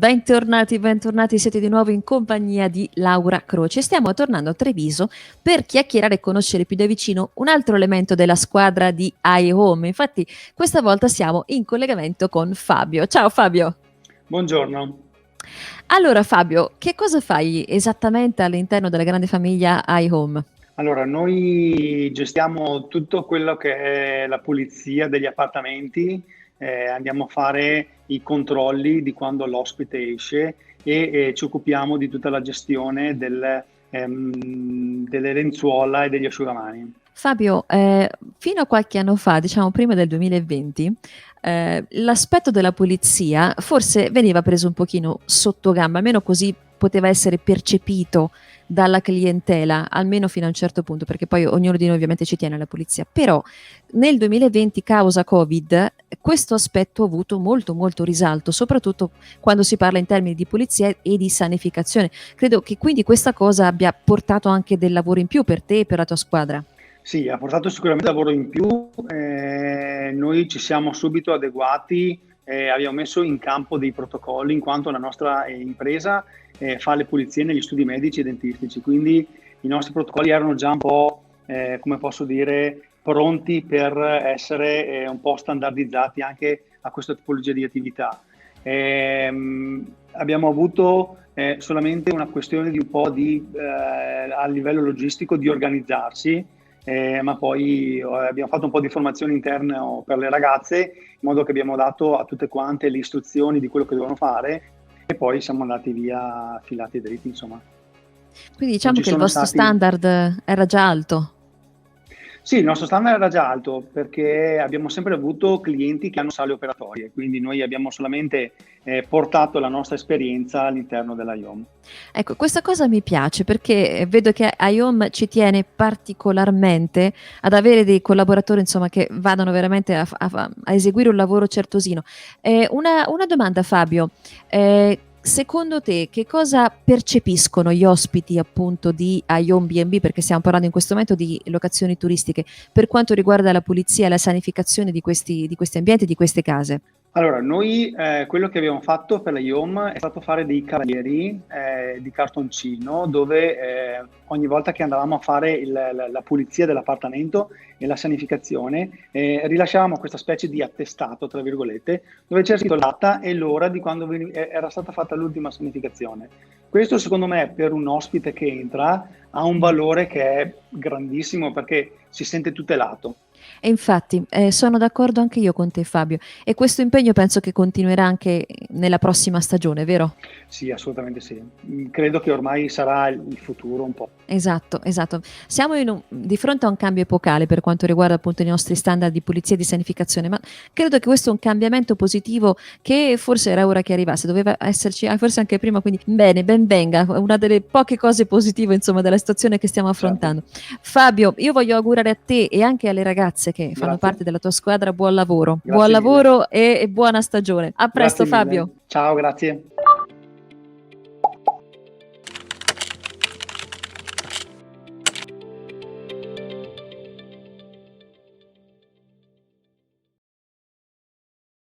Bentornati, siete di nuovo in compagnia di Laura Croce. Stiamo tornando a Treviso per chiacchierare e conoscere più da vicino un altro elemento della squadra di iHome. Infatti, questa volta siamo in collegamento con Fabio. Ciao Fabio. Buongiorno. Allora Fabio, che cosa fai esattamente all'interno della grande famiglia iHome? Allora, noi gestiamo tutto quello che è la pulizia degli appartamenti, andiamo a fare i controlli di quando l'ospite esce e ci occupiamo di tutta la gestione delle lenzuola e degli asciugamani. Fabio, fino a qualche anno fa, diciamo prima del 2020, l'aspetto della pulizia forse veniva preso un pochino sotto gamba, almeno così poteva essere percepito dalla clientela, almeno fino a un certo punto, perché poi ognuno di noi ovviamente ci tiene alla pulizia. Però nel 2020, causa Covid, questo aspetto ha avuto molto risalto, soprattutto quando si parla in termini di pulizia e di sanificazione. Credo che quindi questa cosa abbia portato anche del lavoro in più per te e per la tua squadra. Sì, ha portato sicuramente lavoro in più, noi ci siamo subito adeguati, abbiamo messo in campo dei protocolli in quanto la nostra impresa fa le pulizie negli studi medici e dentistici, quindi i nostri protocolli erano già un po', come posso dire, pronti per essere un po' standardizzati anche a questa tipologia di attività. Abbiamo avuto solamente una questione di un po' a livello logistico di organizzarsi, ma poi abbiamo fatto un po' di formazione interna per le ragazze, in modo che abbiamo dato a tutte quante le istruzioni di quello che dovevano fare e poi siamo andati via filati e dritti, insomma. Quindi Non diciamo ci che il sono vostro stati... standard era già alto. Sì, il nostro standard era già alto perché abbiamo sempre avuto clienti che hanno sale operatorie, quindi noi abbiamo solamente portato la nostra esperienza all'interno della IOM. Ecco, questa cosa mi piace perché vedo che iHome ci tiene particolarmente ad avere dei collaboratori, insomma, che vadano veramente a eseguire un lavoro certosino. Una domanda, Fabio. Secondo te, che cosa percepiscono gli ospiti appunto di iHome B&B, perché stiamo parlando in questo momento di locazioni turistiche, per quanto riguarda la pulizia e la sanificazione di questi ambienti, di queste case? Allora, noi quello che abbiamo fatto per la IOM è stato fare dei cavalieri di cartoncino dove ogni volta che andavamo a fare la pulizia dell'appartamento e la sanificazione rilasciavamo questa specie di attestato, tra virgolette, dove c'era scritto la data e l'ora di quando era stata fatta l'ultima sanificazione. Questo secondo me per un ospite che entra ha un valore che è grandissimo perché si sente tutelato. E infatti, sono d'accordo anche io con te Fabio, e questo impegno penso che continuerà anche nella prossima stagione, vero? Sì, assolutamente sì. Credo che ormai sarà il futuro un po'. Esatto, esatto. Siamo di fronte a un cambio epocale per quanto riguarda appunto i nostri standard di pulizia e di sanificazione, ma credo che questo è un cambiamento positivo che forse era ora che arrivasse, doveva esserci forse anche prima, quindi bene, ben venga, una delle poche cose positive insomma della situazione che stiamo Certo. affrontando. Fabio, io voglio augurare a te e anche alle ragazze che fanno Grazie. parte della tua squadra buon Grazie mille. lavoro e buona stagione. A presto Grazie Fabio. mille. Ciao, grazie.